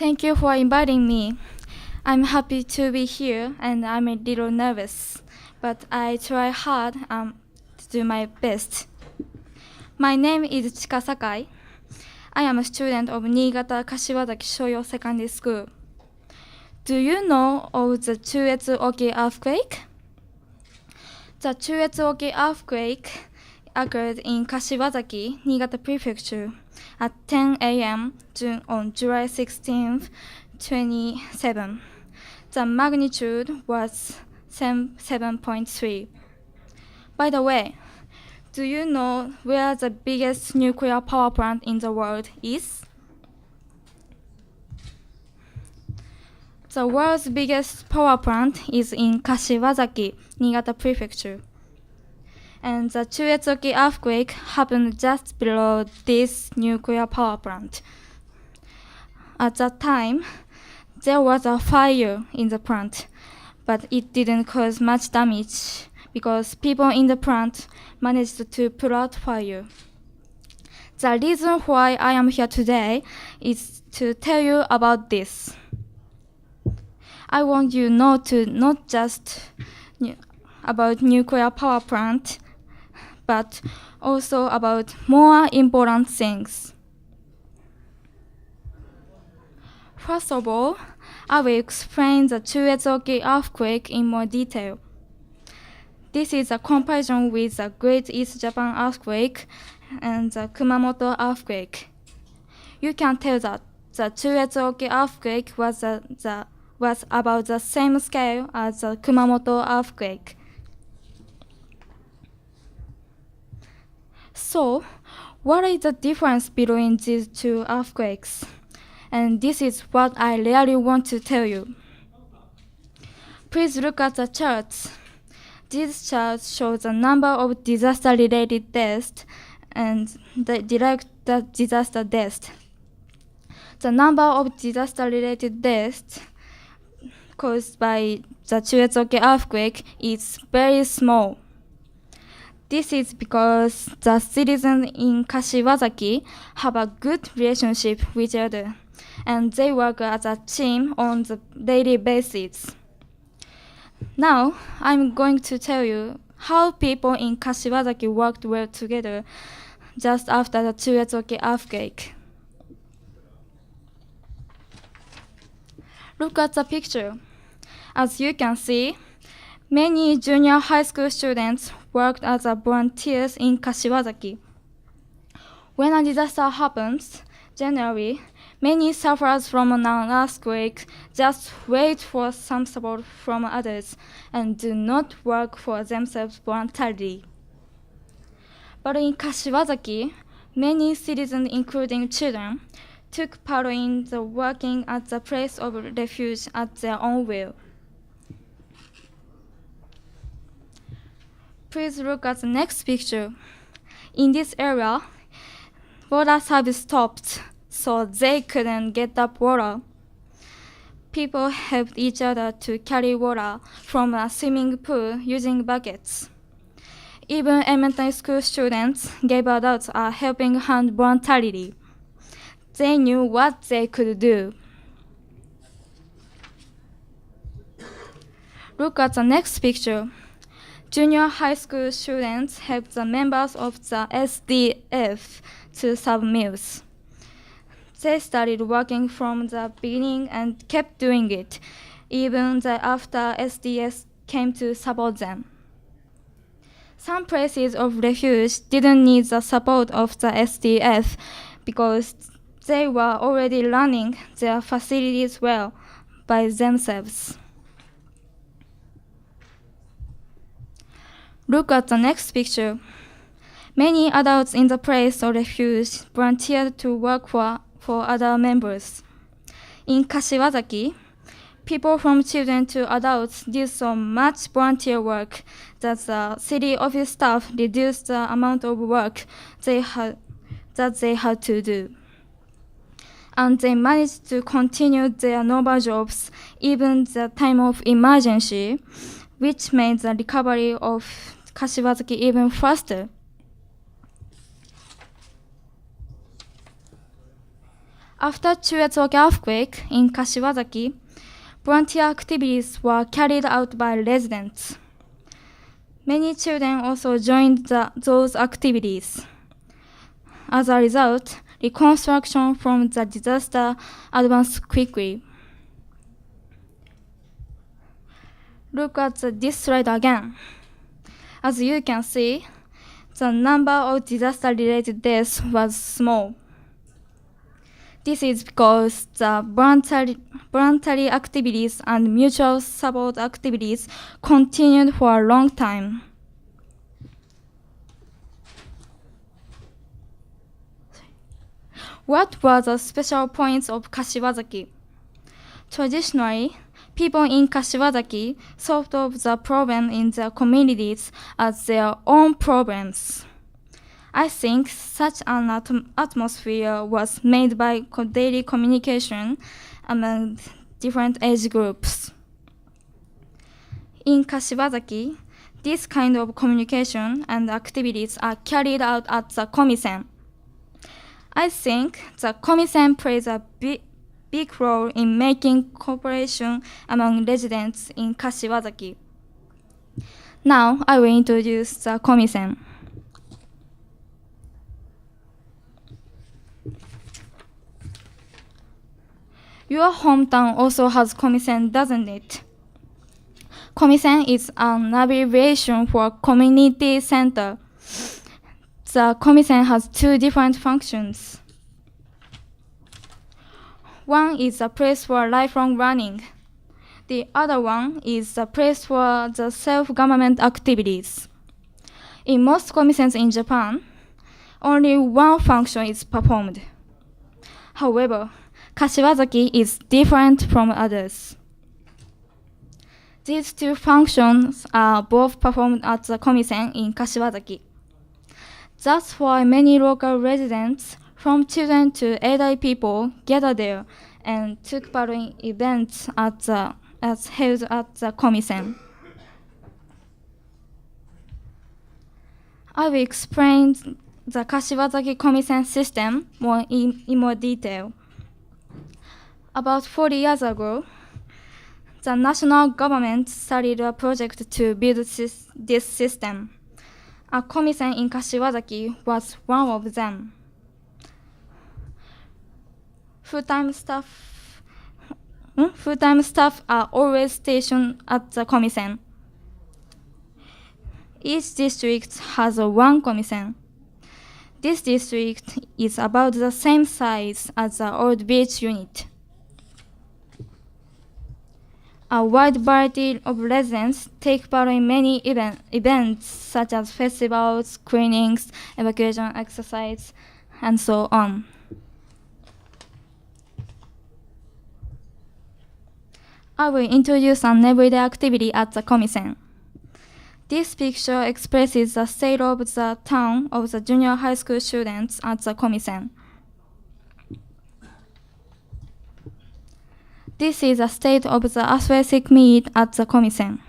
Thank you for inviting me. I'm happy to be here and I'm a little nervous, but I try hard to do my best. My name is Chika Sakai. I am a student of Niigata Kashiwazaki Shoyo Secondary School. Do you know of the Chuetsu-oki earthquake? The Chuetsu-oki earthquake occurred in Kashiwazaki, Niigata Prefecture at 10 a.m. on July 16, 2007. The magnitude was 7.3. By the way, do you know where the biggest nuclear power plant in the world is? The world's biggest power plant is in Kashiwazaki, Niigata Prefecture. And the Chuetsu-oki earthquake happened just below this nuclear power plant. At that time, there was a fire in the plant, but it didn't cause much damage because people in the plant managed to put out fire. The reason why I am here today is to tell you about this. I want you to know not just about nuclear power plant, but also about more important things. First of all, I will explain the Chuetsu-oki earthquake in more detail. This is a comparison with the Great East Japan earthquake and the Kumamoto earthquake. You can tell that the Chuetsu-oki earthquake was about the same scale as the Kumamoto earthquake. So, what is the difference between these two earthquakes? And this is what I really want to tell you. Please look at the charts. These charts show the number of disaster-related deaths and the direct disaster deaths. The number of disaster-related deaths caused by the Chuetsu-oki earthquake is very small. This is because the citizens in Kashiwazaki have a good relationship with each other, and they work as a team on the daily basis. Now, I'm going to tell you how people in Kashiwazaki worked well together just after the Chuetsu-oki earthquake. Look at the picture. As you can see, many junior high school students worked as volunteers in Kashiwazaki. When a disaster happens, generally, many sufferers from an earthquake just wait for some support from others and do not work for themselves voluntarily. But in Kashiwazaki, many citizens, including children, took part in the working at the place of refuge at their own will. Please look at the next picture. In this area, water service stopped, so they couldn't get up water. People helped each other to carry water from a swimming pool using buckets. Even elementary school students gave adults a helping hand voluntarily. They knew what they could do. Look at the next picture. Junior high school students helped the members of the SDF to serve meals. They started working from the beginning and kept doing it, even after SDS came to support them. Some places of refuge didn't need the support of the SDF because they were already running their facilities well by themselves. Look at the next picture. Many adults in the place of refuge volunteered to work for other members. In Kashiwazaki, people from children to adults did so much volunteer work that the city office staff reduced the amount of work they had to do. And they managed to continue their normal jobs even in the time of emergency, which made the recovery of Kashiwazaki even faster. After Chuetsuke earthquake in Kashiwazaki, volunteer activities were carried out by residents. Many children also joined those activities. As a result, reconstruction from the disaster advanced quickly. Look at this slide again. As you can see, the number of disaster-related deaths was small. This is because the voluntary activities and mutual support activities continued for a long time. What were the special points of Kashiwazaki? Traditionally, people in Kashiwazaki thought of the problem in their communities as their own problems. I think such an atmosphere was made by daily communication among different age groups. In Kashiwazaki, this kind of communication and activities are carried out at the komisen. I think the komisen plays a big role in making cooperation among residents in Kashiwazaki. Now I will introduce the komisen. Your hometown also has komisen, doesn't it? Komisen is an abbreviation for community center. The komisen has two different functions. One is a place for lifelong learning. The other one is a place for the self-government activities. In most komisens in Japan, only one function is performed. However, Kashiwazaki is different from others. These two functions are both performed at the komisen in Kashiwazaki. That's why many local residents, from children to elderly people, gathered there and took part in events held at the komisen. I will explain the Kashiwazaki komisen system in more detail. About 40 years ago, the national government started a project to build this system. A komisen in Kashiwazaki was one of them. Full-time staff are always stationed at the komisen. Each district has one komisen. This district is about the same size as the old beach unit. A wide variety of residents take part in many events such as festivals, cleanings, evacuation exercise, and so on. I will introduce an everyday activity at the komisen. This picture expresses the state of the town of the junior high school students at the komisen. This is a state of the athletic meet at the komisen.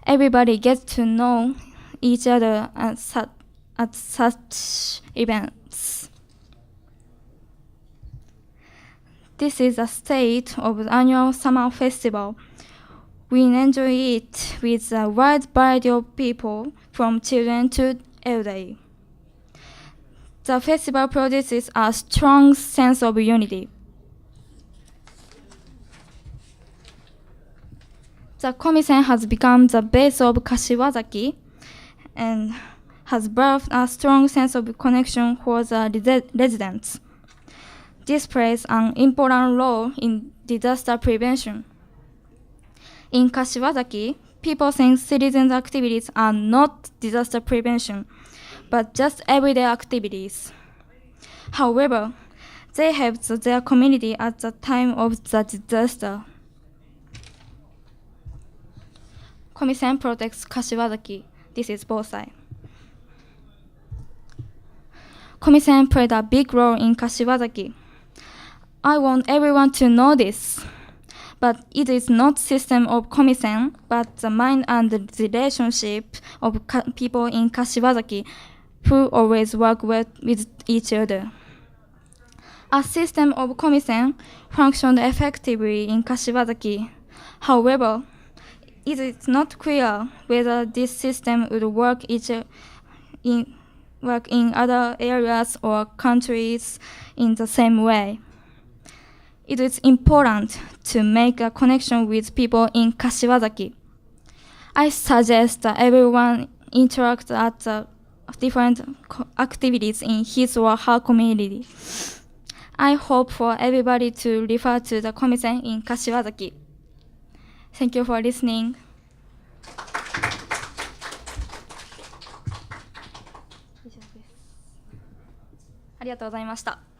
Everybody gets to know each other at such events. This is a state of the annual summer festival. We enjoy it with a wide variety of people, from children to elderly. The festival produces a strong sense of unity. The komisen has become the base of Kashiwazaki and has birthed a strong sense of connection for the residents. This plays an important role in disaster prevention. In Kashiwazaki, people think citizens' activities are not disaster prevention, but just everyday activities. However, they helped their community at the time of the disaster. Komisen protects Kashiwazaki. This is Bosai. Komisen played a big role in Kashiwazaki. I want everyone to know this. But it is not system of komisen, but the mind and the relationship of people in Kashiwazaki who always work with each other. A system of komisen functioned effectively in Kashiwazaki. However, it is not clear whether this system would work in other areas or countries in the same way. It is important to make a connection with people in Kashiwazaki. I suggest that everyone interact at the different activities in his or her community. I hope for everybody to refer to the komisen in Kashiwazaki. Thank you for listening. ありがとうございました。